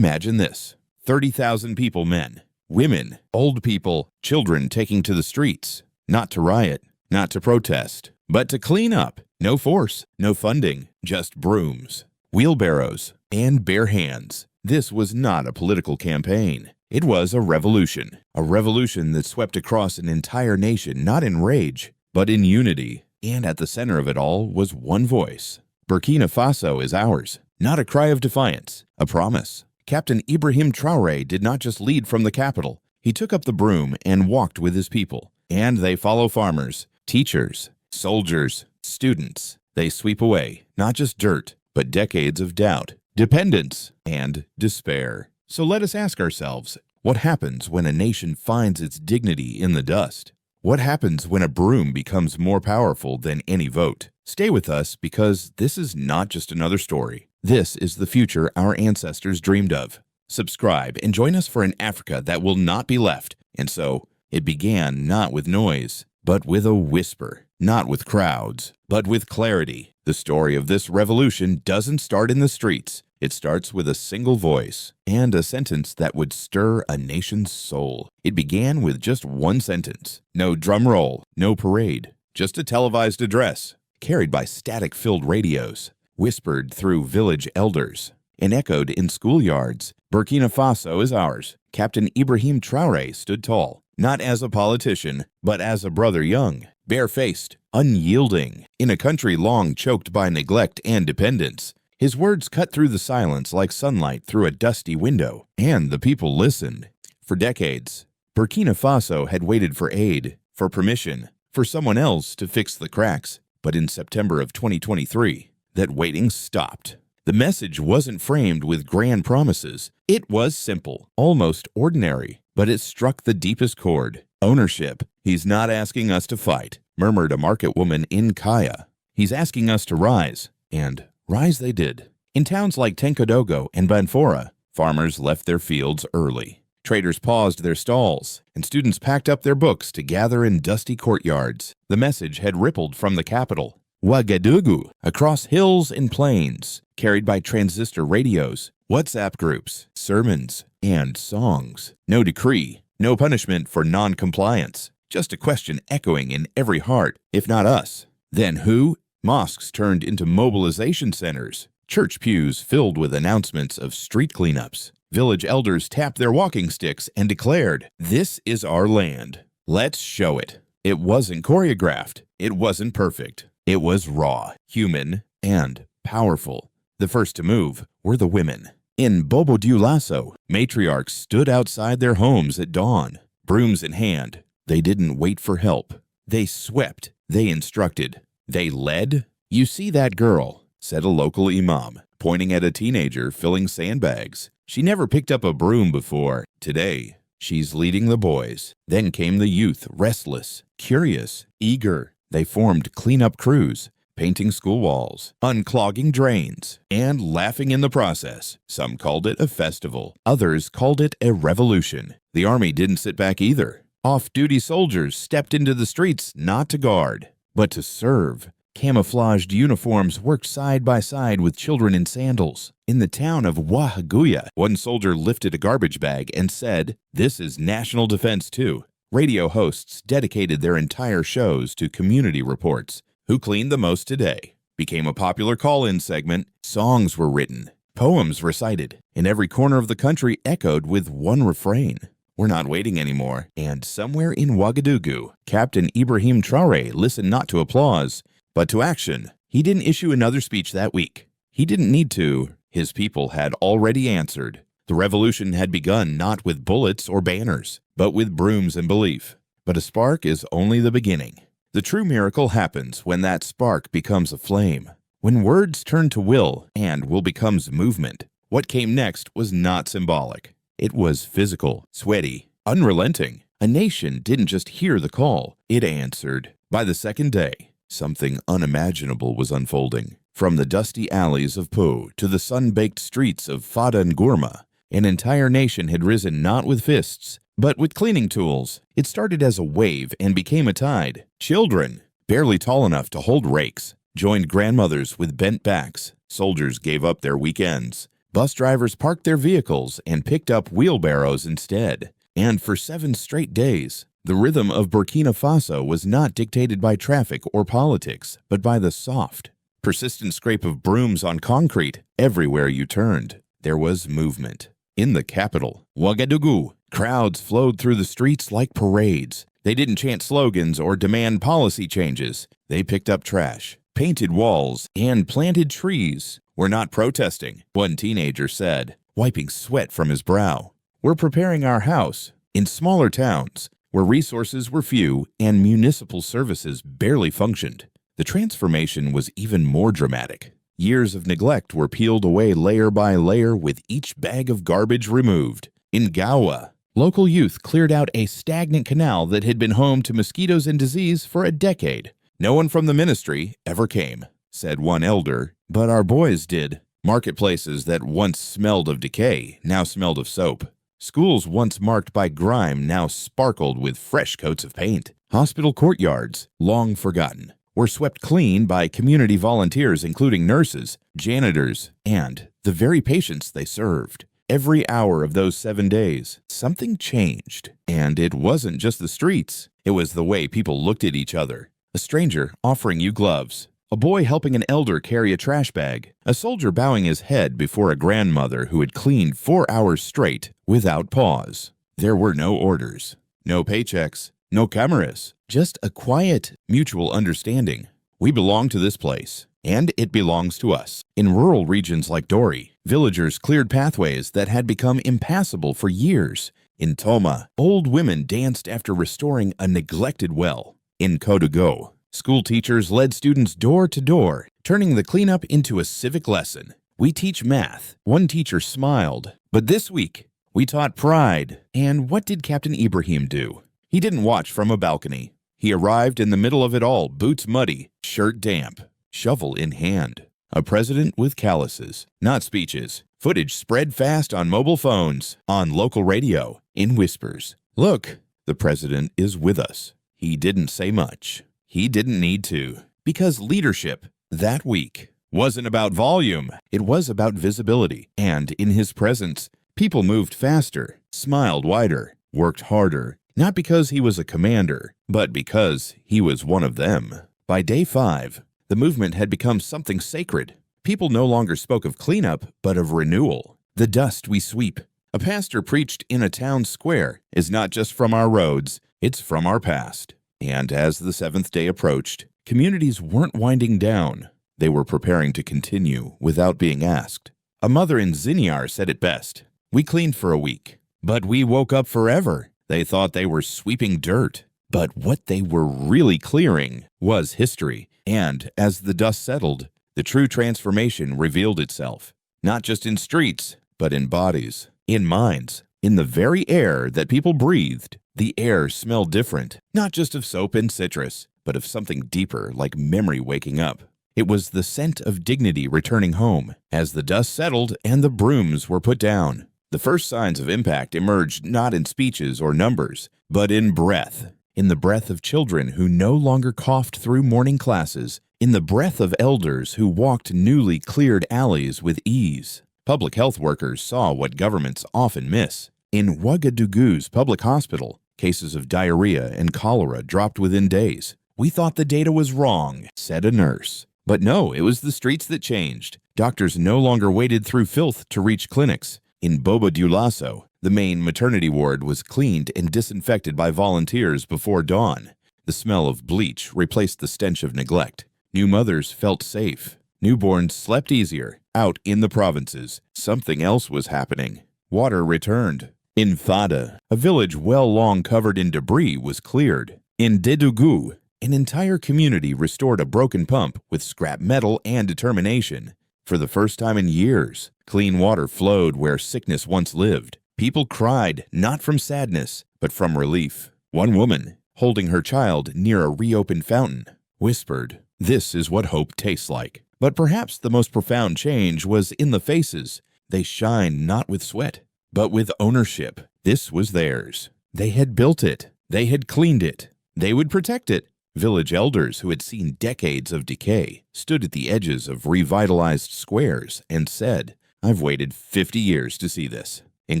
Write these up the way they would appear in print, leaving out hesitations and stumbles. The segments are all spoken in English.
Imagine this: 30,000 people, men, women, old people, children taking to the streets, not to riot, not to protest, but to clean up. No force, no funding, just brooms, wheelbarrows, and bare hands. This was not a political campaign. It was a revolution that swept across an entire nation, not in rage, but in unity. And at the center of it all was one voice. Burkina Faso is ours. Not a cry of defiance, a promise. Captain Ibrahim Traoré did not just lead from the capital. He took up the broom and walked with his people. And they follow farmers, teachers, soldiers, students. They sweep away not just dirt, but decades of doubt, dependence, and despair. So let us ask ourselves, what happens when a nation finds its dignity in the dust? What happens when a broom becomes more powerful than any vote? Stay with us, because this is not just another story. This is the future our ancestors dreamed of. Subscribe and join us for an Africa that will not be left. And so, it began not with noise, but with a whisper. Not with crowds, but with clarity. The story of this revolution doesn't start in the streets. It starts with a single voice and a sentence that would stir a nation's soul. It began with just one sentence. No drum roll, no parade, just a televised address, carried by static-filled radios, whispered through village elders, and echoed in schoolyards. Burkina Faso is ours. Captain Ibrahim Traoré stood tall, not as a politician, but as a brother young, bare-faced, unyielding, in a country long choked by neglect and dependence. His words cut through the silence like sunlight through a dusty window, and the people listened. For decades, Burkina Faso had waited for aid, for permission, for someone else to fix the cracks. But in September of 2023, that waiting stopped. The message wasn't framed with grand promises. It was simple, almost ordinary, but it struck the deepest chord. Ownership. He's not asking us to fight, murmured a market woman in Kaya. He's asking us to rise, and rise they did. In towns like Tenkodogo and Banfora, farmers left their fields early. Traders paused their stalls, and students packed up their books to gather in dusty courtyards. The message had rippled from the capital, Ouagadougou, across hills and plains, carried by transistor radios, WhatsApp groups, sermons, and songs. No decree, no punishment for non-compliance, just a question echoing in every heart. If not us, then who? Mosques turned into mobilization centers, church pews filled with announcements of street cleanups. Village elders tapped their walking sticks and declared, "This is our land. Let's show it." It wasn't choreographed. It wasn't perfect. It was raw, human, and powerful. The first to move were the women. In Bobo Dioulasso, matriarchs stood outside their homes at dawn, brooms in hand. They didn't wait for help. They swept. They instructed. They led. "You see that girl," said a local imam, pointing at a teenager filling sandbags. "She never picked up a broom before. Today, she's leading the boys." Then came the youth, restless, curious, eager. They formed cleanup crews, painting school walls, unclogging drains, and laughing in the process. Some called it a festival. Others called it a revolution. The army didn't sit back either. Off-duty soldiers stepped into the streets not to guard, but to serve. Camouflaged uniforms worked side by side with children in sandals. In the town of Ouagadougou, one soldier lifted a garbage bag and said, "This is national defense too." Radio hosts dedicated their entire shows to community reports. Who cleaned the most today became a popular call-in segment. Songs were written, poems recited, and every corner of the country echoed with one refrain: "We're not waiting anymore." And somewhere in Ouagadougou, Captain Ibrahim Traoré listened not to applause, but to action. He didn't issue another speech that week. He didn't need to. His people had already answered. The revolution had begun not with bullets or banners, but with brooms and belief. But a spark is only the beginning. The true miracle happens when that spark becomes a flame, when words turn to will and will becomes movement. What came next was not symbolic. It was physical, sweaty, unrelenting. A nation didn't just hear the call, it answered. By the second day, something unimaginable was unfolding. From the dusty alleys of Po to the sun-baked streets of Fada and Gourma, an entire nation had risen not with fists, but with cleaning tools. It started as a wave and became a tide. Children, barely tall enough to hold rakes, joined grandmothers with bent backs. Soldiers gave up their weekends. Bus drivers parked their vehicles and picked up wheelbarrows instead. And for 7 straight days, the rhythm of Burkina Faso was not dictated by traffic or politics, but by the soft, persistent scrape of brooms on concrete everywhere you turned. There was movement. In the capital, Ouagadougou, crowds flowed through the streets like parades. They didn't chant slogans or demand policy changes. They picked up trash, painted walls, and planted trees. "We're not protesting," one teenager said, wiping sweat from his brow. "We're preparing our house." In smaller towns, where resources were few and municipal services barely functioned, the transformation was even more dramatic. Years of neglect were peeled away layer by layer with each bag of garbage removed. In Gawa, local youth cleared out a stagnant canal that had been home to mosquitoes and disease for a decade. "No one from the ministry ever came," said one elder, "but our boys did." Marketplaces that once smelled of decay now smelled of soap. Schools once marked by grime now sparkled with fresh coats of paint. Hospital courtyards, long forgotten, were swept clean by community volunteers including nurses, janitors, and the very patients they served. Every hour of those 7 days, something changed. And it wasn't just the streets. It was the way people looked at each other. A stranger offering you gloves. A boy helping an elder carry a trash bag. A soldier bowing his head before a grandmother who had cleaned 4 hours straight without pause. There were no orders, no paychecks, no cameras, just a quiet, mutual understanding. We belong to this place, and it belongs to us. In rural regions like Dori, villagers cleared pathways that had become impassable for years. In Toma, old women danced after restoring a neglected well. In Kodogo, school teachers led students door to door, turning the cleanup into a civic lesson. We teach math. One teacher smiled. But this week, we taught pride. And what did Captain Ibrahim do? He didn't watch from a balcony. He arrived in the middle of it all, boots muddy, shirt damp, shovel in hand. A president with calluses, not speeches. Footage spread fast on mobile phones, on local radio, in whispers. "Look, the president is with us." He didn't say much. He didn't need to. Because leadership, that week, wasn't about volume. It was about visibility. And in his presence, people moved faster, smiled wider, worked harder. Not because he was a commander, but because he was one of them. By day 5, the movement had become something sacred. People no longer spoke of cleanup, but of renewal. The dust we sweep. A pastor preached in a town square is not just from our roads, it's from our past. And as the 7th day approached, communities weren't winding down. They were preparing to continue without being asked. A mother in Zinyar said it best. "We cleaned for a week, but we woke up forever." They thought they were sweeping dirt, but what they were really clearing was history. And as the dust settled, the true transformation revealed itself, not just in streets, but in bodies, in minds, in the very air that people breathed. The air smelled different, not just of soap and citrus, but of something deeper, like memory waking up. It was the scent of dignity returning home, as the dust settled and the brooms were put down. The first signs of impact emerged not in speeches or numbers, but in breath. In the breath of children who no longer coughed through morning classes, in the breath of elders who walked newly cleared alleys with ease. Public health workers saw what governments often miss. In Ouagadougou's public hospital, cases of diarrhea and cholera dropped within days. "We thought the data was wrong," said a nurse. But no, it was the streets that changed. Doctors no longer waded through filth to reach clinics. In Bobo Dioulasso, the main maternity ward was cleaned and disinfected by volunteers before dawn. The smell of bleach replaced the stench of neglect. New mothers felt safe. Newborns slept easier. Out in the provinces, something else was happening. Water returned. In Fada, a village well long covered in debris was cleared. In Dedougou, an entire community restored a broken pump with scrap metal and determination. For the first time in years, clean water flowed where sickness once lived. People cried, not from sadness, but from relief. One woman, holding her child near a reopened fountain, whispered, "This is what hope tastes like." But perhaps the most profound change was in the faces. They shined not with sweat, but with ownership. This was theirs. They had built it. They had cleaned it. They would protect it. Village elders who had seen decades of decay stood at the edges of revitalized squares and said, I've waited 50 years to see this. In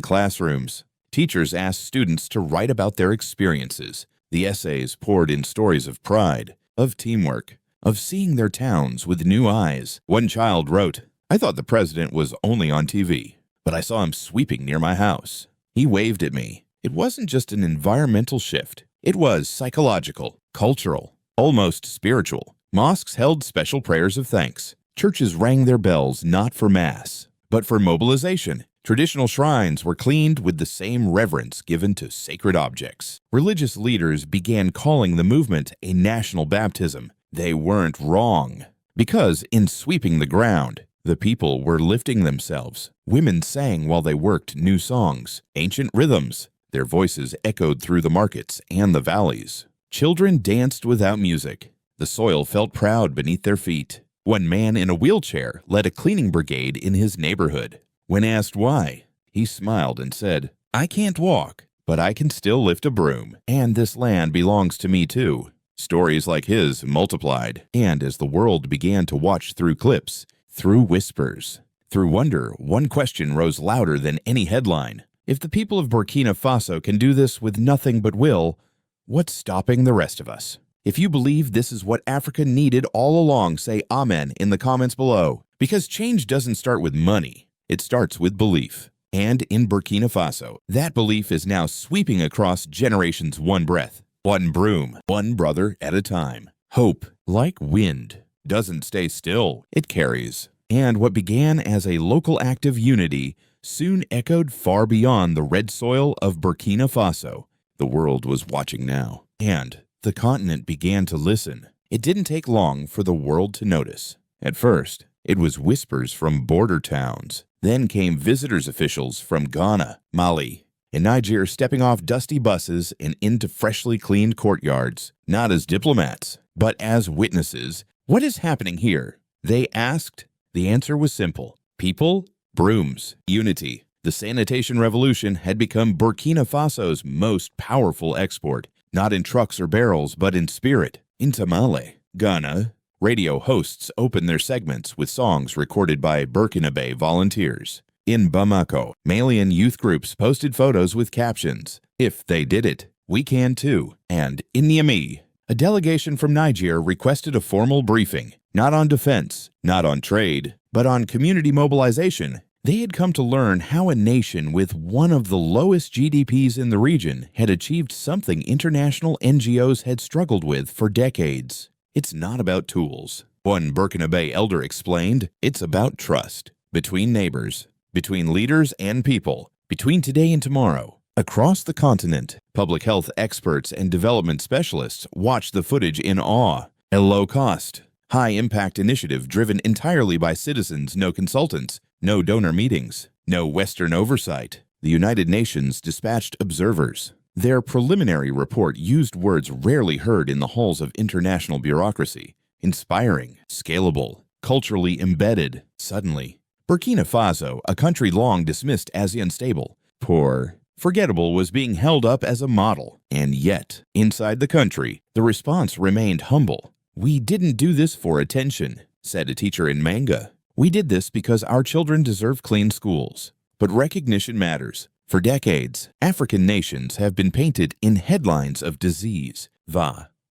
classrooms, teachers asked students to write about their experiences. The essays poured in stories of pride, of teamwork, of seeing their towns with new eyes. One child wrote, "I thought the president was only on TV, but I saw him sweeping near my house. He waved at me." It wasn't just an environmental shift. It was psychological, cultural, almost spiritual. Mosques held special prayers of thanks. Churches rang their bells not for mass, but for mobilization. Traditional shrines were cleaned with the same reverence given to sacred objects. Religious leaders began calling the movement a national baptism. They weren't wrong, because in sweeping the ground, the people were lifting themselves. Women sang while they worked new songs, ancient rhythms. Their voices echoed through the markets and the valleys. Children danced without music. The soil felt proud beneath their feet. One man in a wheelchair led a cleaning brigade in his neighborhood. When asked why, he smiled and said, "I can't walk, but I can still lift a broom, and this land belongs to me too." Stories like his multiplied, and as the world began to watch through clips, through whispers, through wonder, one question rose louder than any headline. If the people of Burkina Faso can do this with nothing but will, what's stopping the rest of us? If you believe this is what Africa needed all along, say amen in the comments below. Because change doesn't start with money, it starts with belief. And in Burkina Faso, that belief is now sweeping across generations one breath, one broom, one brother at a time. Hope, like wind, doesn't stay still, it carries. And what began as a local act of unity soon echoed far beyond the red soil of Burkina Faso. The world was watching now, and the continent began to listen. It didn't take long for the world to notice. At first, it was whispers from border towns. Then came visitors officials from Ghana, Mali, and Niger stepping off dusty buses and into freshly cleaned courtyards, not as diplomats, but as witnesses. What is happening here? They asked. The answer was simple. People, brooms, unity. The sanitation revolution had become Burkina Faso's most powerful export, not in trucks or barrels, but in spirit. In Tamale, Ghana, radio hosts opened their segments with songs recorded by Burkina Faso volunteers. In Bamako, Malian youth groups posted photos with captions, "If they did it, we can too." And in Niamey, a delegation from Niger requested a formal briefing, not on defense, not on trade, but on community mobilization. They had come to learn how a nation with one of the lowest GDPs in the region had achieved something international NGOs had struggled with for decades. It's not about tools. One Burkina Faso elder explained, it's about trust. Between neighbors, between leaders and people, between today and tomorrow. Across the continent, public health experts and development specialists watched the footage in awe. A low-cost, high-impact initiative driven entirely by citizens, no consultants, no donor meetings, no Western oversight. The United Nations dispatched observers. Their preliminary report used words rarely heard in the halls of international bureaucracy. Inspiring, scalable, culturally embedded. Suddenly, Burkina Faso, a country long dismissed as unstable, poor, forgettable, was being held up as a model. And yet, inside the country, the response remained humble. "We didn't do this for attention," said a teacher in Manga. "We did this because our children deserve clean schools." But recognition matters. For decades, African nations have been painted in headlines of disease,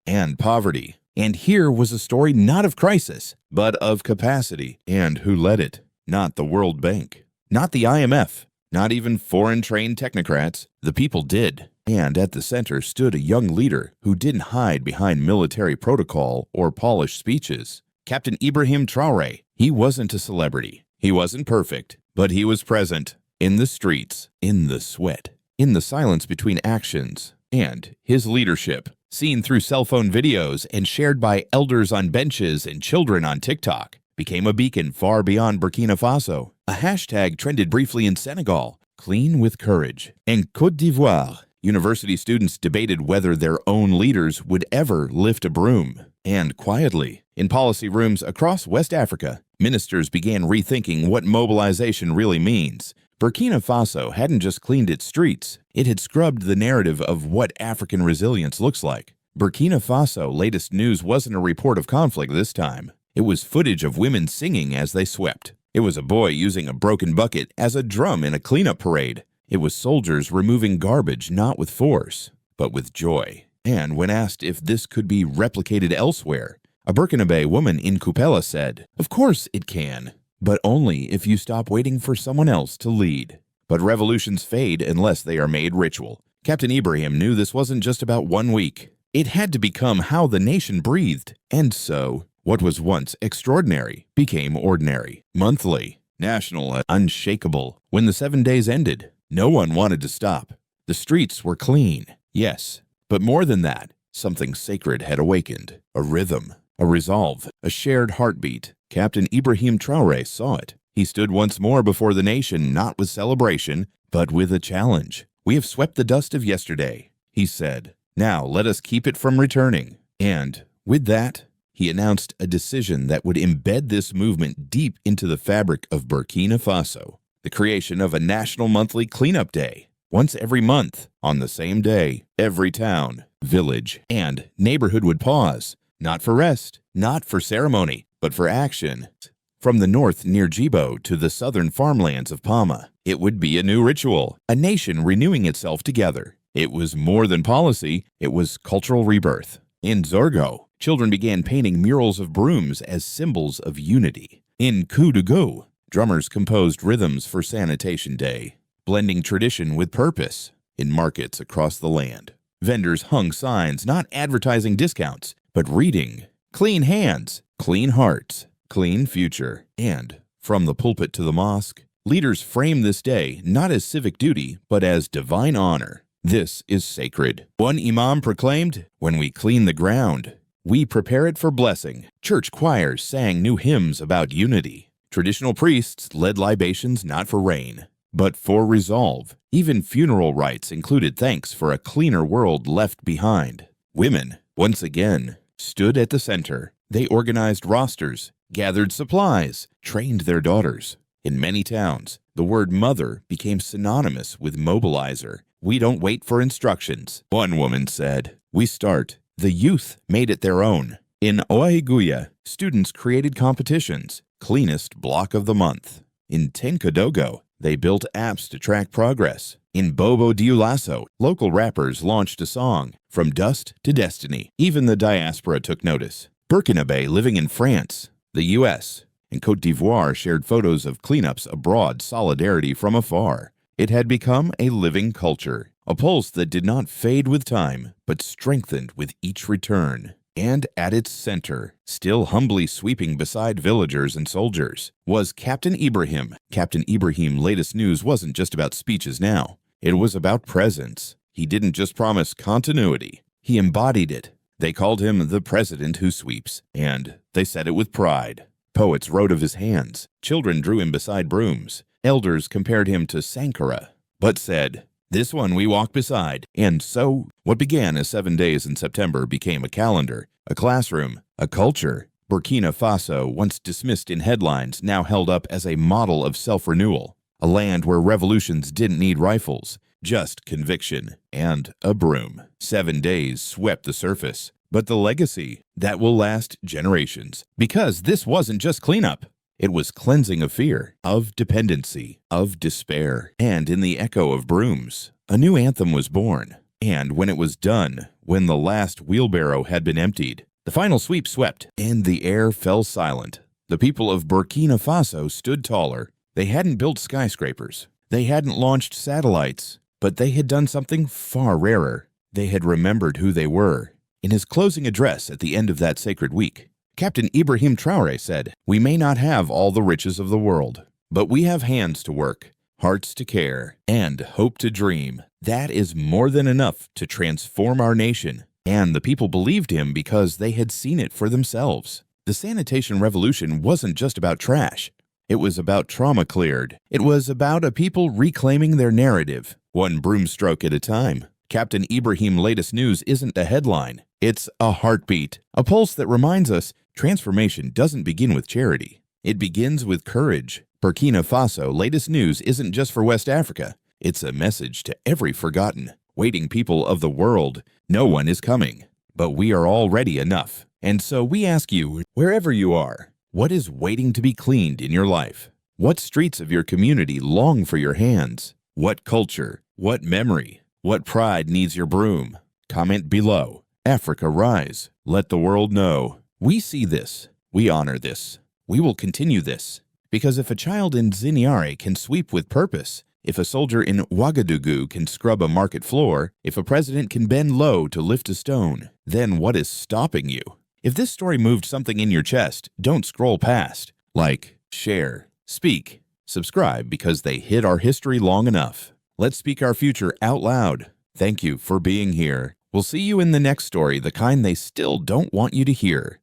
and poverty. And here was a story not of crisis, but of capacity. And who led it? Not the World Bank, not the IMF, not even foreign-trained technocrats. The people did. And at the center stood a young leader who didn't hide behind military protocol or polished speeches. Captain Ibrahim Traoré. He wasn't a celebrity. He wasn't perfect, but he was present. In the streets, in the sweat, in the silence between actions, and his leadership, seen through cell phone videos and shared by elders on benches and children on TikTok, became a beacon far beyond Burkina Faso. A hashtag trended briefly in Senegal, "Clean with Courage." In Côte d'Ivoire, university students debated whether their own leaders would ever lift a broom. And quietly, in policy rooms across West Africa, ministers began rethinking what mobilization really means. Burkina Faso hadn't just cleaned its streets, it had scrubbed the narrative of what African resilience looks like. Burkina Faso latest news wasn't a report of conflict this time. It was footage of women singing as they swept, It was a boy using a broken bucket as a drum in a cleanup parade. It was soldiers removing garbage not with force, but with joy. And when asked if this could be replicated elsewhere, a Burkina Faso woman in Kupela said, "Of course it can, but only if you stop waiting for someone else to lead." But revolutions fade unless they are made ritual. Captain Ibrahim knew this wasn't just about 1 week. It had to become how the nation breathed. And so, what was once extraordinary became ordinary. Monthly, national, unshakable. When the 7 days ended, no one wanted to stop. The streets were clean, yes, but more than that, something sacred had awakened. A rhythm, a resolve, a shared heartbeat. Captain Ibrahim Traoré saw it. He stood once more before the nation, not with celebration, but with a challenge. "We have swept the dust of yesterday," he said. "Now let us keep it from returning." And with that, he announced a decision that would embed this movement deep into the fabric of Burkina Faso: the creation of a national monthly cleanup day. Once every month, on the same day, every town, village, and neighborhood would pause, not for rest, not for ceremony, but for action. From the north near Djibo to the southern farmlands of Palma, it would be a new ritual, a nation renewing itself together. It was more than policy, it was cultural rebirth. In Zorgo, children began painting murals of brooms as symbols of unity. In Koudougou, drummers composed rhythms for Sanitation Day, blending tradition with purpose. In markets across the land, vendors hung signs not advertising discounts, but reading, "Clean hands, clean hearts, clean future." And from the pulpit to the mosque, leaders framed this day not as civic duty, but as divine honor. "This is sacred." One imam proclaimed, "When we clean the ground, we prepare it for blessing." Church choirs sang new hymns about unity. Traditional priests led libations not for rain, but for resolve. Even funeral rites included thanks for a cleaner world left behind. Women, once again, stood at the center. They organized rosters, gathered supplies, trained their daughters. In many towns, the word mother became synonymous with mobilizer. "We don't wait for instructions," one woman said. "We start." The youth made it their own. In Ouahigouya, students created competitions, cleanest block of the month. In Tenkodogo, they built apps to track progress. In Bobo Dioulasso, local rappers launched a song, "From Dust to Destiny." Even the diaspora took notice. Burkina Faso living in France, the U.S., and Côte d'Ivoire shared photos of cleanups abroad, solidarity from afar. It had become a living culture, a pulse that did not fade with time, but strengthened with each return. And at its center, still humbly sweeping beside villagers and soldiers, was Captain Ibrahim. Captain Ibrahim's latest news wasn't just about speeches now. It was about presence. He didn't just promise continuity. He embodied it. They called him the president who sweeps, and they said it with pride. Poets wrote of his hands. Children drew him beside brooms. Elders compared him to Sankara, but said, "This one we walk beside." And so, what began as 7 days in September became a calendar, a classroom, a culture. Burkina Faso, once dismissed in headlines, now held up as a model of self-renewal. A land where revolutions didn't need rifles, just conviction and a broom. 7 days swept the surface, but the legacy, that will last generations. Because this wasn't just cleanup. It was cleansing of fear, of dependency, of despair. And in the echo of brooms, a new anthem was born. And when it was done, when the last wheelbarrow had been emptied, the final sweep swept, and the air fell silent. The people of Burkina Faso stood taller. They hadn't built skyscrapers. They hadn't launched satellites. But they had done something far rarer. They had remembered who they were. In his closing address at the end of that sacred week, Captain Ibrahim Traoré said, "We may not have all the riches of the world, but we have hands to work, hearts to care, and hope to dream. That is more than enough to transform our nation." And the people believed him because they had seen it for themselves. The sanitation revolution wasn't just about trash. It was about trauma cleared. It was about a people reclaiming their narrative, one broomstroke at a time. Captain Ibrahim's latest news isn't a headline. It's a heartbeat, a pulse that reminds us transformation doesn't begin with charity. It begins with courage. Burkina Faso latest news isn't just for West Africa. It's a message to every forgotten, waiting people of the world. No one is coming, but we are already enough. And so we ask you, wherever you are, what is waiting to be cleaned in your life? What streets of your community long for your hands? What culture, what memory, what pride needs your broom? Comment below. Africa rise. Let the world know. We see this. We honor this. We will continue this. Because if a child in Zinyare can sweep with purpose, if a soldier in Ouagadougou can scrub a market floor, if a president can bend low to lift a stone, then what is stopping you? If this story moved something in your chest, don't scroll past. Like, share, speak, subscribe because they hid our history long enough. Let's speak our future out loud. Thank you for being here. We'll see you in the next story, the kind they still don't want you to hear.